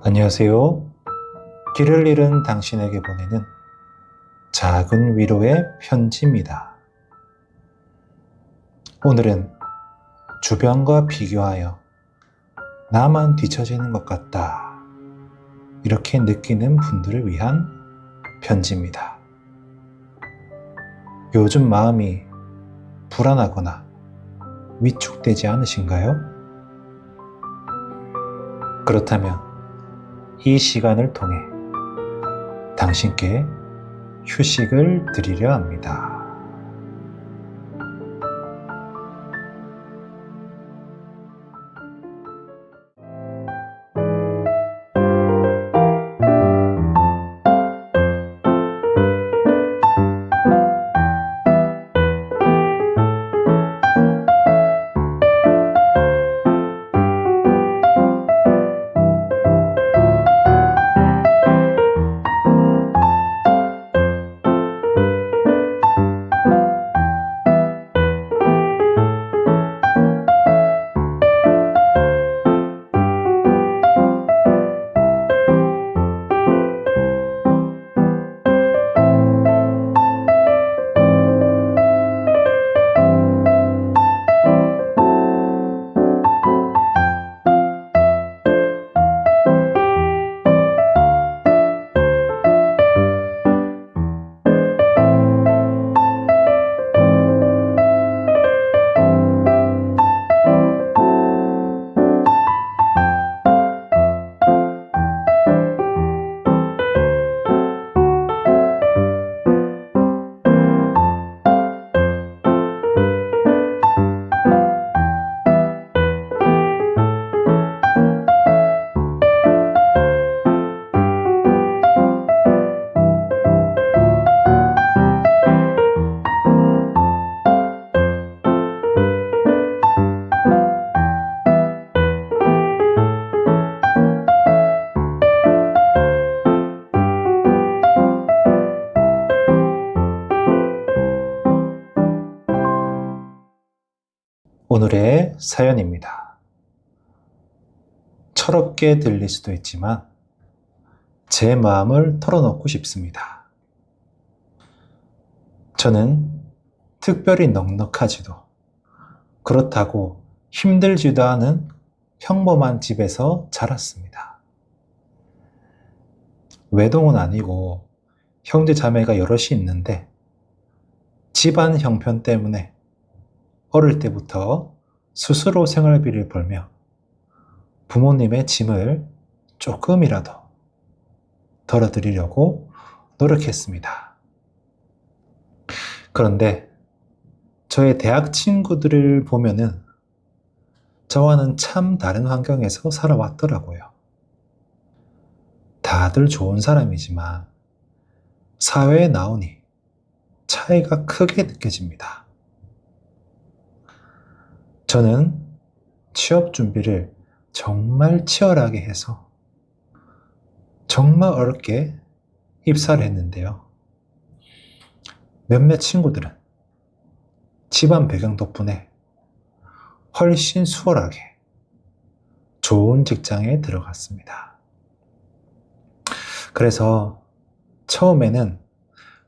안녕하세요. 길을 잃은 당신에게 보내는 작은 위로의 편지입니다. 오늘은 주변과 비교하여 나만 뒤처지는 것 같다, 이렇게 느끼는 분들을 위한 편지입니다. 요즘 마음이 불안하거나 위축되지 않으신가요? 그렇다면 이 시간을 통해 당신께 휴식을 드리려 합니다. 오늘의 사연입니다. 철없게 들릴 수도 있지만 제 마음을 털어놓고 싶습니다. 저는 특별히 넉넉하지도 그렇다고 힘들지도 않은 평범한 집에서 자랐습니다. 외동은 아니고 형제 자매가 여럿이 있는데 집안 형편 때문에 어릴 때부터 스스로 생활비를 벌며 부모님의 짐을 조금이라도 덜어드리려고 노력했습니다. 그런데 저의 대학 친구들을 보면은 저와는 참 다른 환경에서 살아왔더라고요. 다들 좋은 사람이지만 사회에 나오니 차이가 크게 느껴집니다. 저는 취업 준비를 정말 치열하게 해서 정말 어렵게 입사를 했는데요. 몇몇 친구들은 집안 배경 덕분에 훨씬 수월하게 좋은 직장에 들어갔습니다. 그래서 처음에는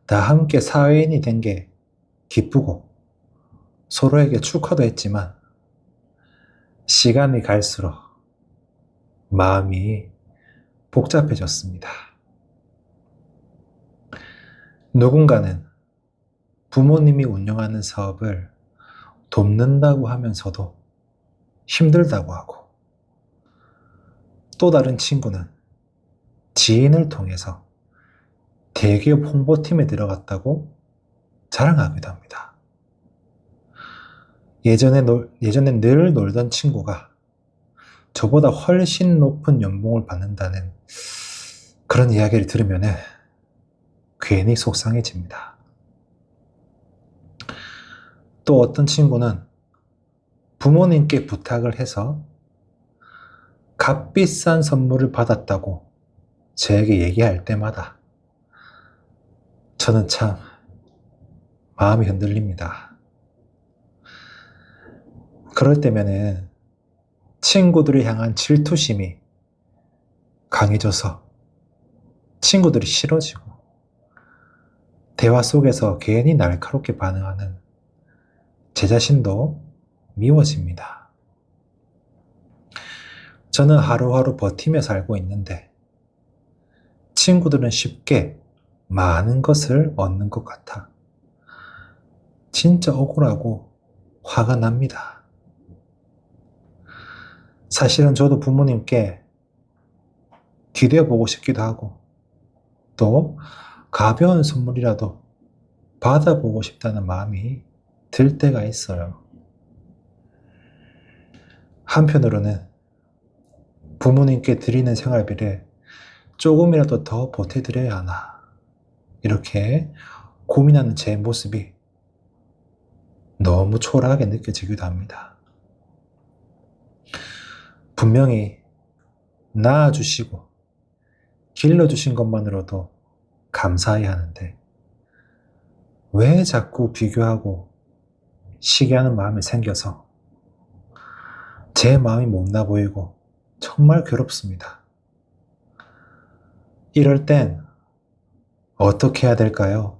다 함께 사회인이 된 게 기쁘고 서로에게 축하도 했지만 시간이 갈수록 마음이 복잡해졌습니다. 누군가는 부모님이 운영하는 사업을 돕는다고 하면서도 힘들다고 하고, 또 다른 친구는 지인을 통해서 대기업 홍보팀에 들어갔다고 자랑하기도 합니다. 예전에 늘 놀던 친구가 저보다 훨씬 높은 연봉을 받는다는 그런 이야기를 들으면 괜히 속상해집니다. 또 어떤 친구는 부모님께 부탁을 해서 값비싼 선물을 받았다고 저에게 얘기할 때마다 저는 참 마음이 흔들립니다. 그럴 때면은 친구들을 향한 질투심이 강해져서 친구들이 싫어지고 대화 속에서 괜히 날카롭게 반응하는 제 자신도 미워집니다. 저는 하루하루 버티며 살고 있는데 친구들은 쉽게 많은 것을 얻는 것 같아 진짜 억울하고 화가 납니다. 사실은 저도 부모님께 기대어보고 싶기도 하고 또 가벼운 선물이라도 받아보고 싶다는 마음이 들 때가 있어요. 한편으로는 부모님께 드리는 생활비를 조금이라도 더 보태드려야 하나 이렇게 고민하는 제 모습이 너무 초라하게 느껴지기도 합니다. 분명히 낳아주시고 길러주신 것만으로도 감사해야 하는데 왜 자꾸 비교하고 시기하는 마음이 생겨서 제 마음이 못나 보이고 정말 괴롭습니다. 이럴 땐 어떻게 해야 될까요?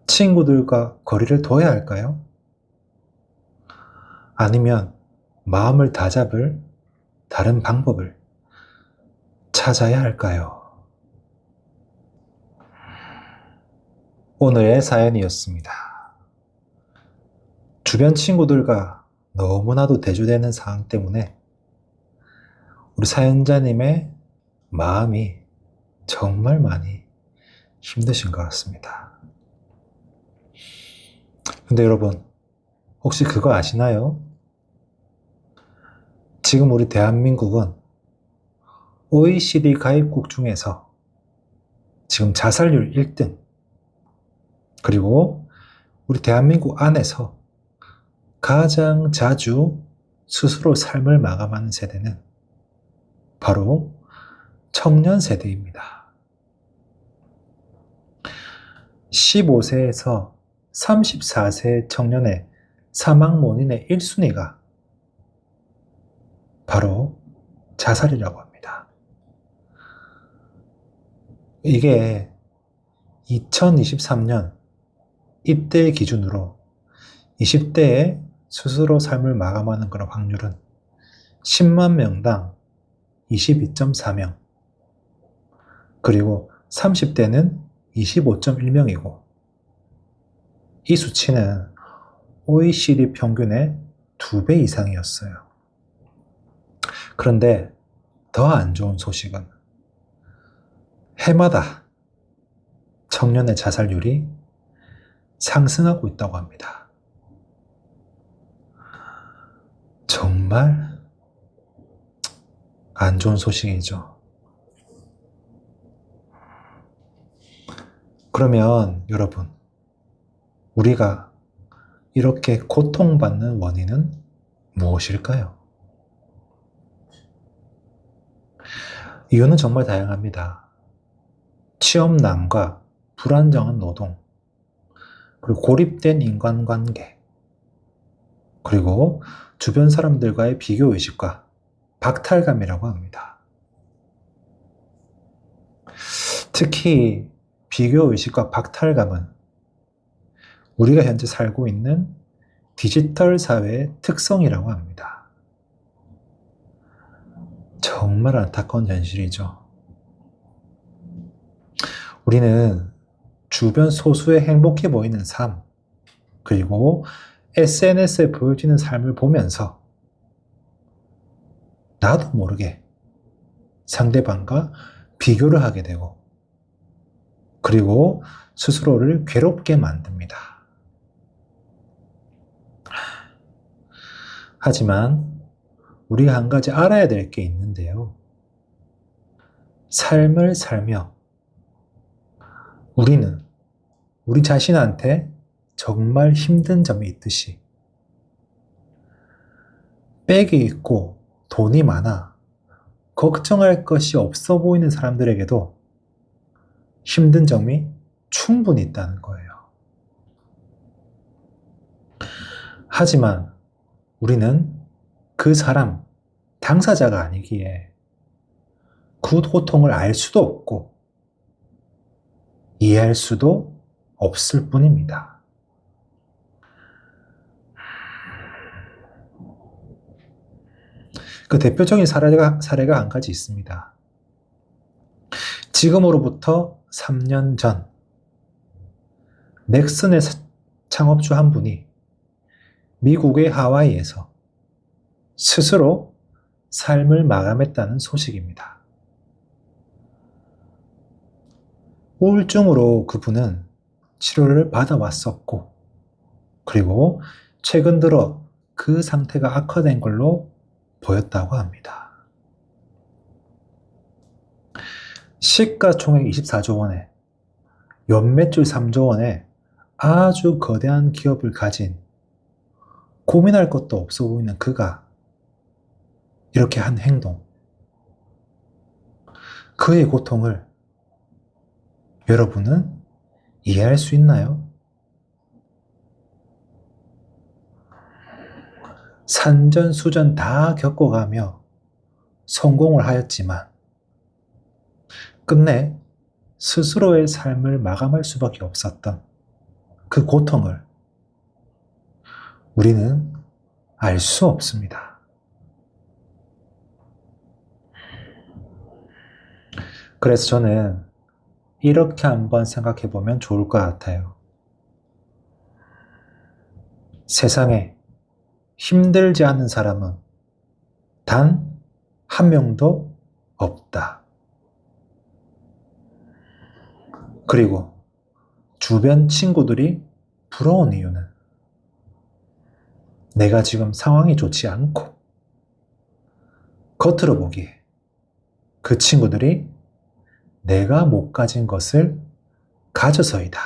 친구들과 거리를 둬야 할까요? 아니면 마음을 다잡을 다른 방법을 찾아야 할까요? 오늘의 사연이었습니다. 주변 친구들과 너무나도 대조되는 상황 때문에 우리 사연자님의 마음이 정말 많이 힘드신 것 같습니다. 근데 여러분, 혹시 그거 아시나요? 지금 우리 대한민국은 OECD 가입국 중에서 지금 자살률 1등, 그리고 우리 대한민국 안에서 가장 자주 스스로 삶을 마감하는 세대는 바로 청년 세대입니다. 15세에서 34세 청년의 사망 원인의 1순위가 바로 자살이라고 합니다. 이게 2023년 이때 기준으로 20대에 스스로 삶을 마감하는 그런 확률은 10만 명당 22.4명, 그리고 30대는 25.1명이고 이 수치는 OECD 평균의 2배 이상이었어요. 그런데 더 안 좋은 소식은 해마다 청년의 자살률이 상승하고 있다고 합니다. 정말 안 좋은 소식이죠. 그러면 여러분, 우리가 이렇게 고통받는 원인은 무엇일까요? 이유는 정말 다양합니다. 취업난과 불안정한 노동, 그리고 고립된 인간관계, 그리고 주변 사람들과의 비교의식과 박탈감이라고 합니다. 특히 비교의식과 박탈감은 우리가 현재 살고 있는 디지털 사회의 특성이라고 합니다. 정말 안타까운 현실이죠. 우리는 주변 소수의 행복해 보이는 삶, 그리고 SNS에 보여지는 삶을 보면서 나도 모르게 상대방과 비교를 하게 되고, 그리고 스스로를 괴롭게 만듭니다. 하지만 우리가 한 가지 알아야 될 게 있는데요. 삶을 살며 우리는 우리 자신한테 정말 힘든 점이 있듯이 빽이 있고 돈이 많아 걱정할 것이 없어 보이는 사람들에게도 힘든 점이 충분히 있다는 거예요. 하지만 우리는 그 사람, 당사자가 아니기에 그 고통을 알 수도 없고 이해할 수도 없을 뿐입니다. 그 대표적인 사례가 한 가지 있습니다. 지금으로부터 3년 전 넥슨의 창업주 한 분이 미국의 하와이에서 스스로 삶을 마감했다는 소식입니다. 우울증으로 그분은 치료를 받아왔었고, 그리고 최근 들어 그 상태가 악화된 걸로 보였다고 합니다. 시가총액 24조 원에 연매출 3조 원에 아주 거대한 기업을 가진 고민할 것도 없어 보이는 그가 이렇게 한 행동, 그의 고통을 여러분은 이해할 수 있나요? 산전수전 다 겪어가며 성공을 하였지만 끝내 스스로의 삶을 마감할 수밖에 없었던 그 고통을 우리는 알 수 없습니다. 그래서 저는 이렇게 한번 생각해 보면 좋을 것 같아요. 세상에 힘들지 않은 사람은 단 한 명도 없다. 그리고 주변 친구들이 부러운 이유는 내가 지금 상황이 좋지 않고 겉으로 보기에 그 친구들이 내가 못 가진 것을 가져서이다.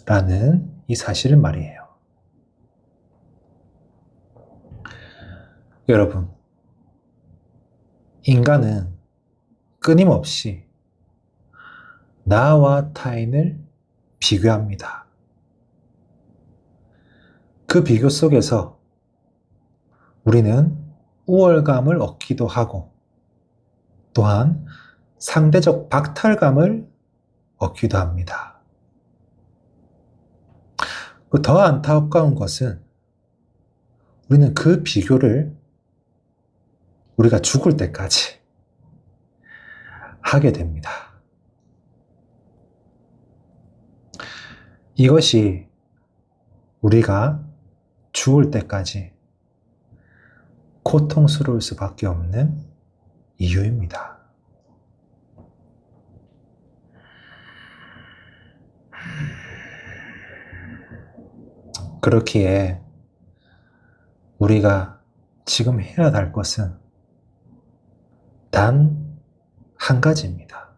라는 이 사실은 말이에요. 여러분, 인간은 끊임없이 나와 타인을 비교합니다. 그 비교 속에서 우리는 우월감을 얻기도 하고 또한 상대적 박탈감을 얻기도 합니다. 더 안타까운 것은 우리는 그 비교를 우리가 죽을 때까지 하게 됩니다. 이것이 우리가 죽을 때까지 고통스러울 수밖에 없는 이유입니다. 그렇기에 우리가 지금 해야 할 것은 단 한 가지입니다.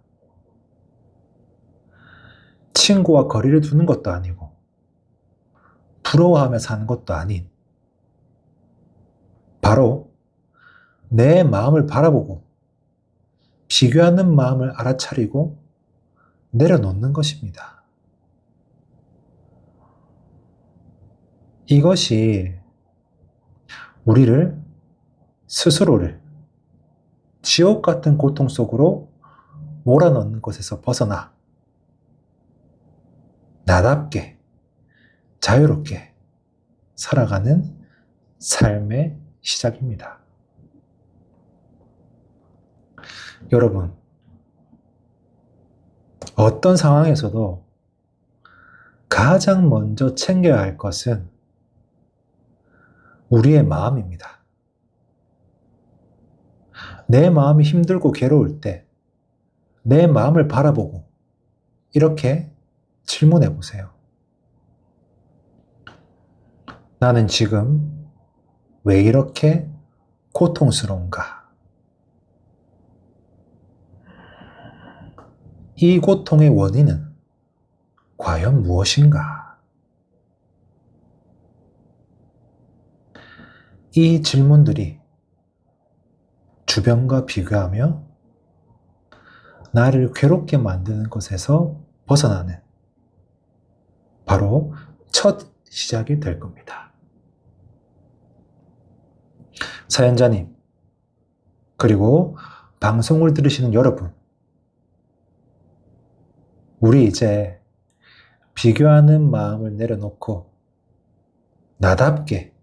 친구와 거리를 두는 것도 아니고 부러워하며 사는 것도 아닌 바로 내 마음을 바라보고 비교하는 마음을 알아차리고 내려놓는 것입니다. 이것이 우리를 스스로를 지옥 같은 고통 속으로 몰아넣는 것에서 벗어나 나답게 자유롭게 살아가는 삶의 시작입니다. 여러분, 어떤 상황에서도 가장 먼저 챙겨야 할 것은 우리의 마음입니다. 내 마음이 힘들고 괴로울 때 내 마음을 바라보고 이렇게 질문해 보세요. 나는 지금 왜 이렇게 고통스러운가? 이 고통의 원인은 과연 무엇인가? 이 질문들이 주변과 비교하며 나를 괴롭게 만드는 것에서 벗어나는 바로 첫 시작이 될 겁니다. 사연자님, 그리고 방송을 들으시는 여러분, 우리 이제 비교하는 마음을 내려놓고 나답게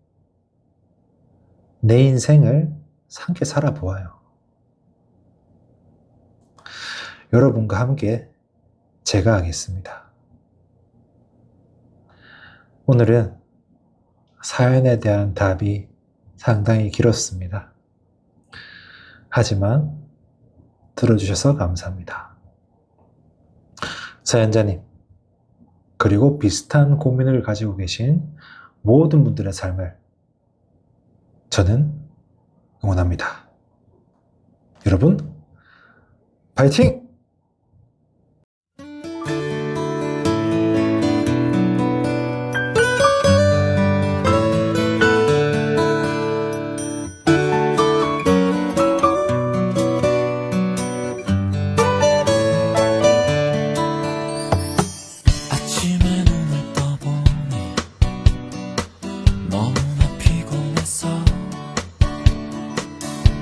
내 인생을 상쾌 살아보아요. 여러분과 함께 제가 하겠습니다. 오늘은 사연에 대한 답이 상당히 길었습니다. 하지만 들어주셔서 감사합니다. 사연자님, 그리고 비슷한 고민을 가지고 계신 모든 분들의 삶을 저는 응원합니다. 여러분, 파이팅!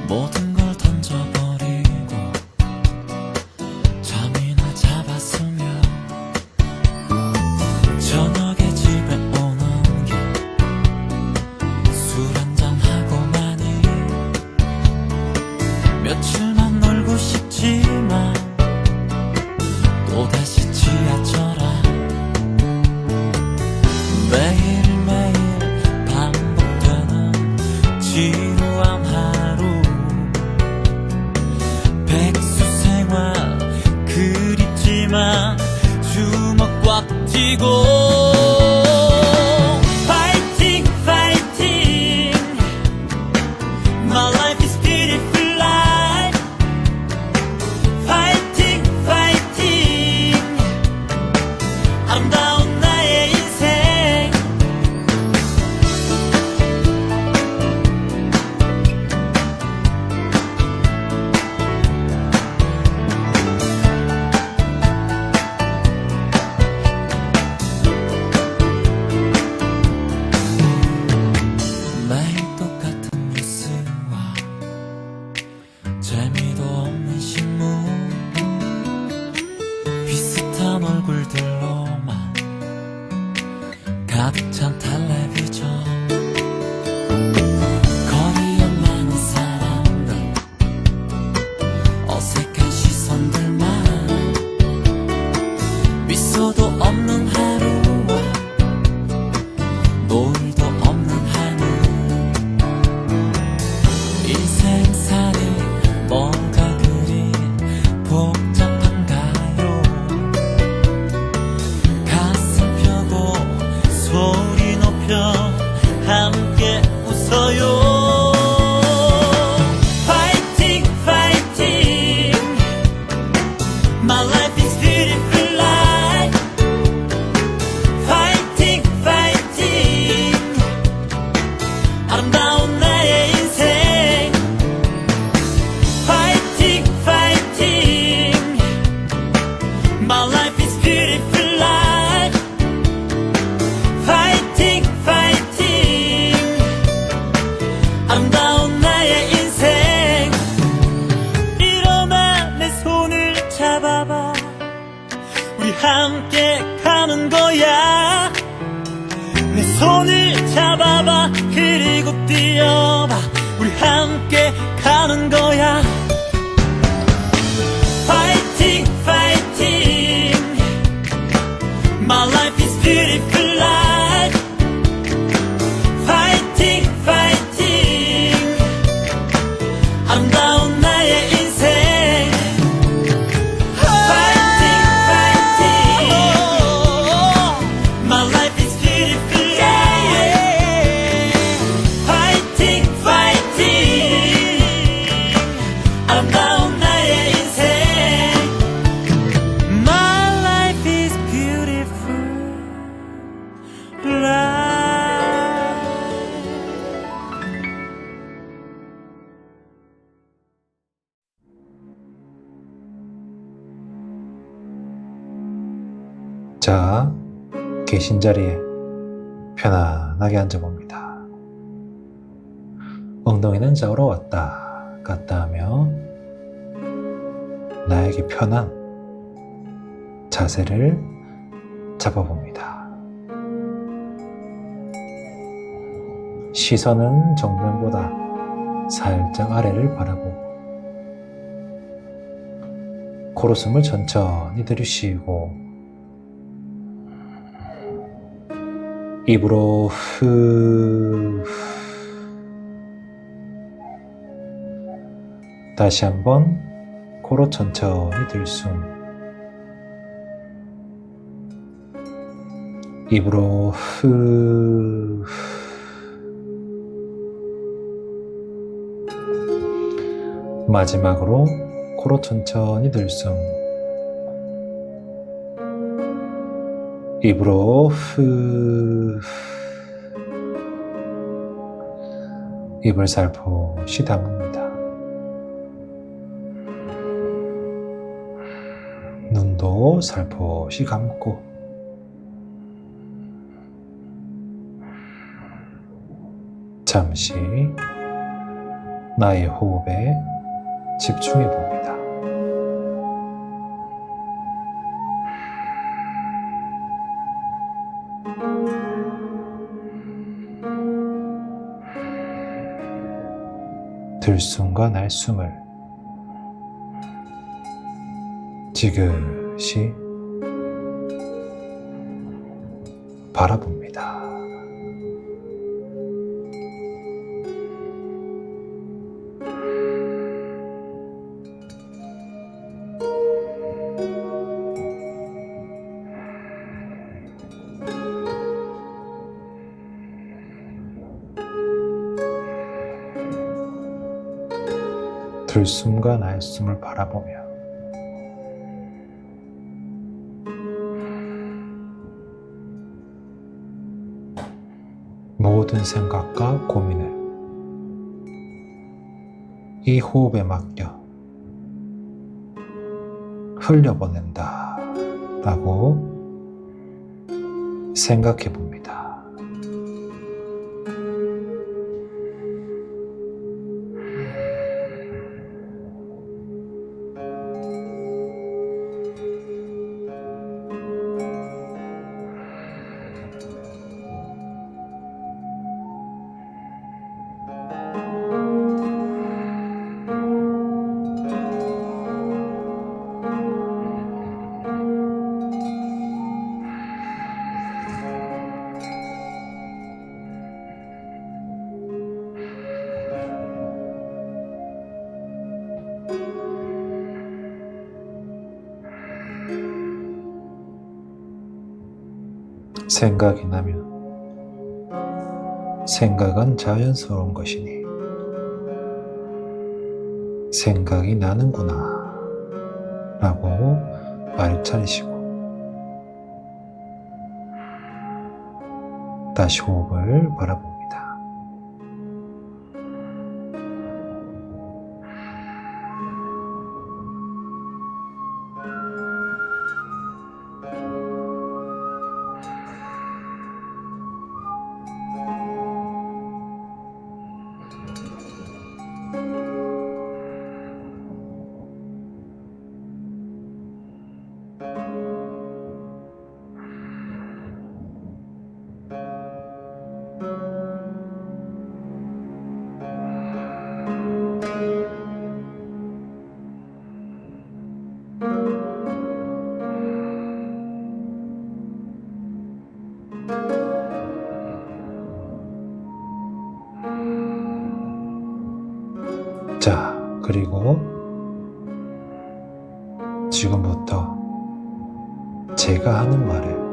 모든 걸 던져버리고 잠이나 잡았으면 저녁에 집에 오는 길 술 한잔하고만이 며칠만 놀고 싶지만 또다시 지하철 안 매일매일 반복되는 지루한 하루 백수생활 그립지만 주먹 꽉 쥐고 Fighting, fighting My life is beautiful life Fighting, fighting 아름다운 나의 인생 매일 똑같은 뉴스와 재미도 없는 신문 비슷한 얼굴들로만 가득 찬 텔레비전 거리에 많은 사람들 어색한 시선들만 미소도 없는 하루와 노을도 없는 하늘 인생살이 뭐가 그리 복잡한가요 가슴 펴고 소리 높여 함께 웃어요 Fighting, fighting My life is beautiful life Fighting, fighting 아름다운 나의 인생 Fighting, fighting My life is beautiful life Fighting, fighting 아름다운 나의 인생 일어나 내 손을 잡아봐 우리 함께 가는 거야 내 손을 잡아봐 그리고 뛰어봐 우리 함께 가는 거야 Fighting, fighting My life is beautiful life Fighting, fighting 아름다운 나의 인생 Fighting, fighting My life is beautiful life Fighting, fighting 아름다운 나의 인생 My life is beautiful life 자, 계신 자리에 편안하게 앉아봅니다. 엉덩이는 좌우로 왔다 갔다 하며 나에게 편한 자세를 잡아봅니다. 시선은 정면보다 살짝 아래를 바라보고 코로 숨을 천천히 들이쉬고 입으로 후. 다시 한번 코로 천천히 들숨. 입으로 후. 마지막으로 코로 천천히 들숨. 입으로 후. 입을 살포시 다뭅니다. 눈도 살포시 감고 잠시 나의 호흡에 집중해 봅니다. 들숨과 날숨을 지그시 바라봅니다. 들숨과 날숨을 바라보며 모든 생각과 고민을 이 호흡에 맡겨 흘려보낸다 라고 생각해 봅니다. 생각이 나면 생각은 자연스러운 것이니 생각이 나는구나 라고 알차리시고 다시 호흡을 바라봅니다. 자, 그리고 지금부터 제가 하는 말을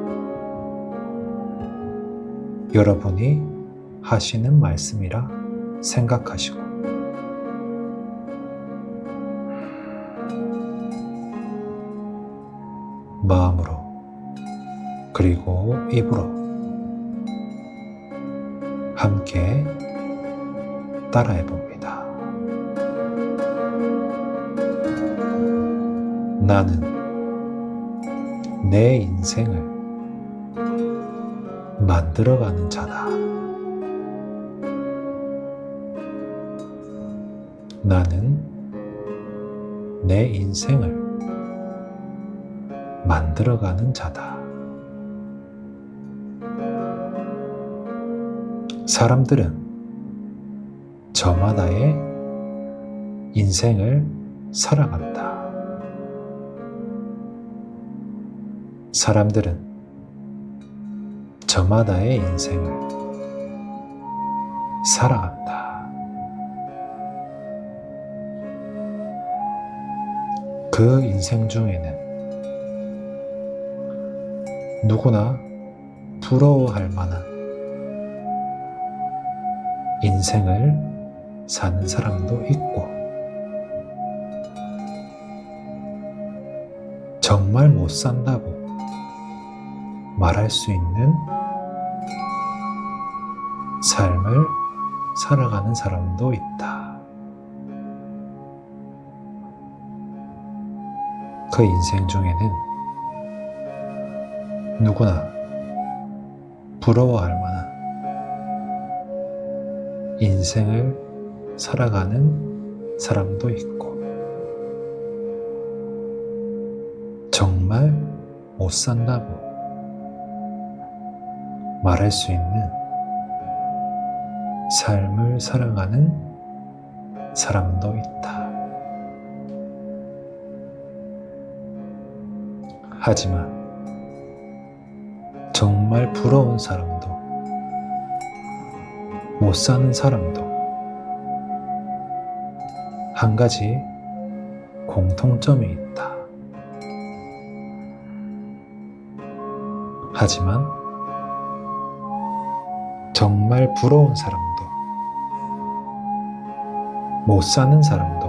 여러분이 하시는 말씀이라 생각하시고 마음으로 그리고 입으로 함께 따라해 봅니다. 나는 내 인생을 만들어가는 자다. 나는 내 인생을 만들어가는 자다. 사람들은 저마다의 인생을 살아간다. 사람들은 저마다의 인생을 살아간다. 그 인생 중에는 누구나 부러워할 만한 인생을 사는 사람도 있고, 정말 못 산다고 말할 수 있는 삶을 살아가는 사람도 있다. 그 인생 중에는 누구나 부러워할 만한 인생을 살아가는 사람도 있고, 정말 못 산다고 말할 수 있는 삶을 살아가는 사람도 있다. 하지만 정말 부러운 사람도 못 사는 사람도 한 가지 공통점이 있다. 하지만 정말 부러운 사람도 못 사는 사람도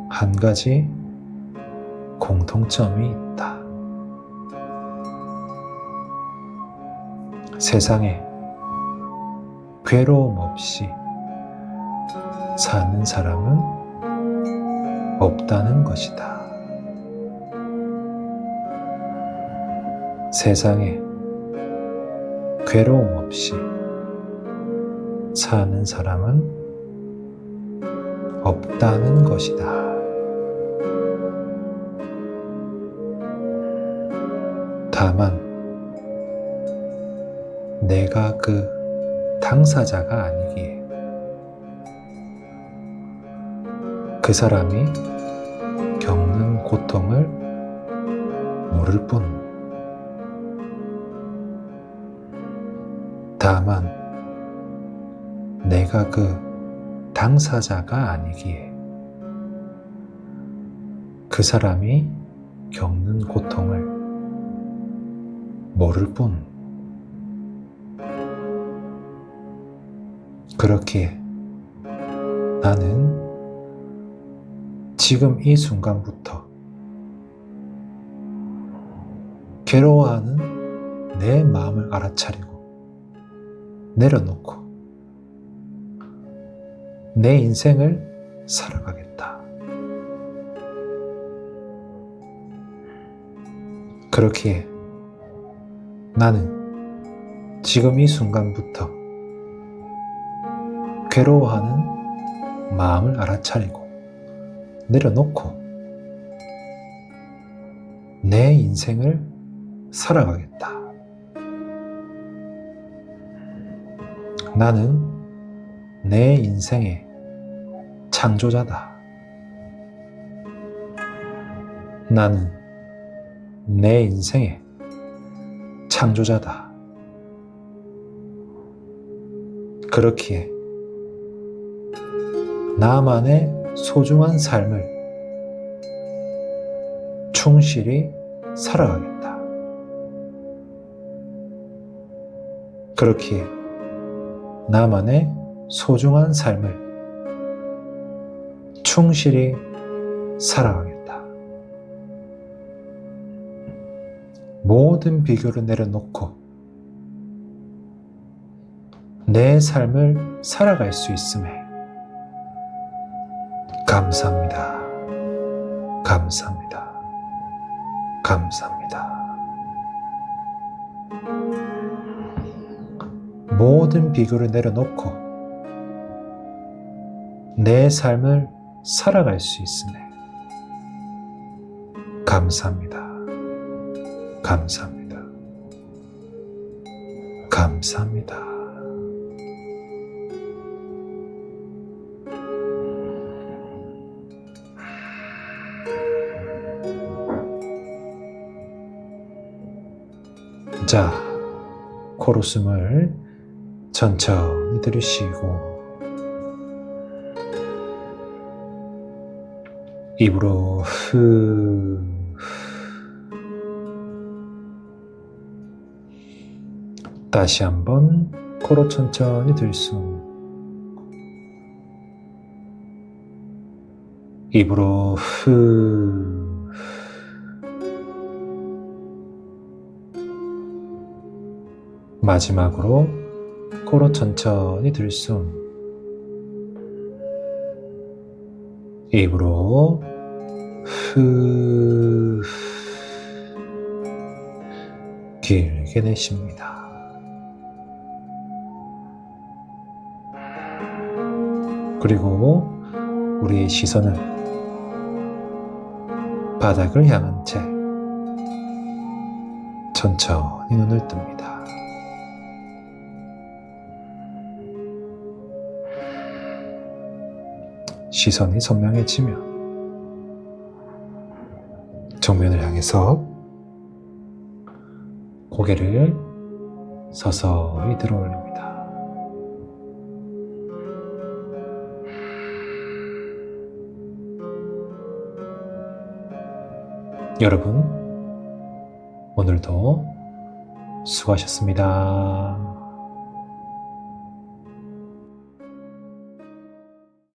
한 가지 공통점이 있다. 세상에 괴로움 없이 사는 사람은 없다는 것이다. 세상에 괴로움 없이 사는 사람은 없다는 것이다. 다만 내가 그 당사자가 아니기에 그 사람이 겪는 고통을 모를 뿐, 다만 내가 그 당사자가 아니기에 그 사람이 겪는 고통을 모를 뿐, 그렇기에 나는 지금 이 순간부터 괴로워하는 내 마음을 알아차리고 내려놓고 내 인생을 살아가겠다. 그렇기에 나는 지금 이 순간부터 괴로워하는 마음을 알아차리고 내려놓고 내 인생을 살아가겠다. 나는 내 인생의 창조자다. 나는 내 인생의 창조자다. 그렇기에 나만의 소중한 삶을 충실히 살아가겠다. 그렇기에 나만의 소중한 삶을 충실히 살아가겠다. 모든 비교를 내려놓고 내 삶을 살아갈 수 있음에 감사합니다. 감사합니다. 감사합니다. 모든 비교를 내려놓고 내 삶을 살아갈 수 있음에 감사합니다. 감사합니다. 감사합니다. 자, 코로 숨을 천천히 들이쉬고 입으로 다시 한번 코로 천천히 들숨, 입으로 마지막으로 코로 천천히 들숨, 입으로 길게 내쉽니다. 그리고 우리의 시선을 바닥을 향한 채 천천히 눈을 뜹니다. 시선이 선명해지면 정면을 향해서 고개를 서서히 들어 올립니다. 여러분, 오늘도 수고하셨습니다.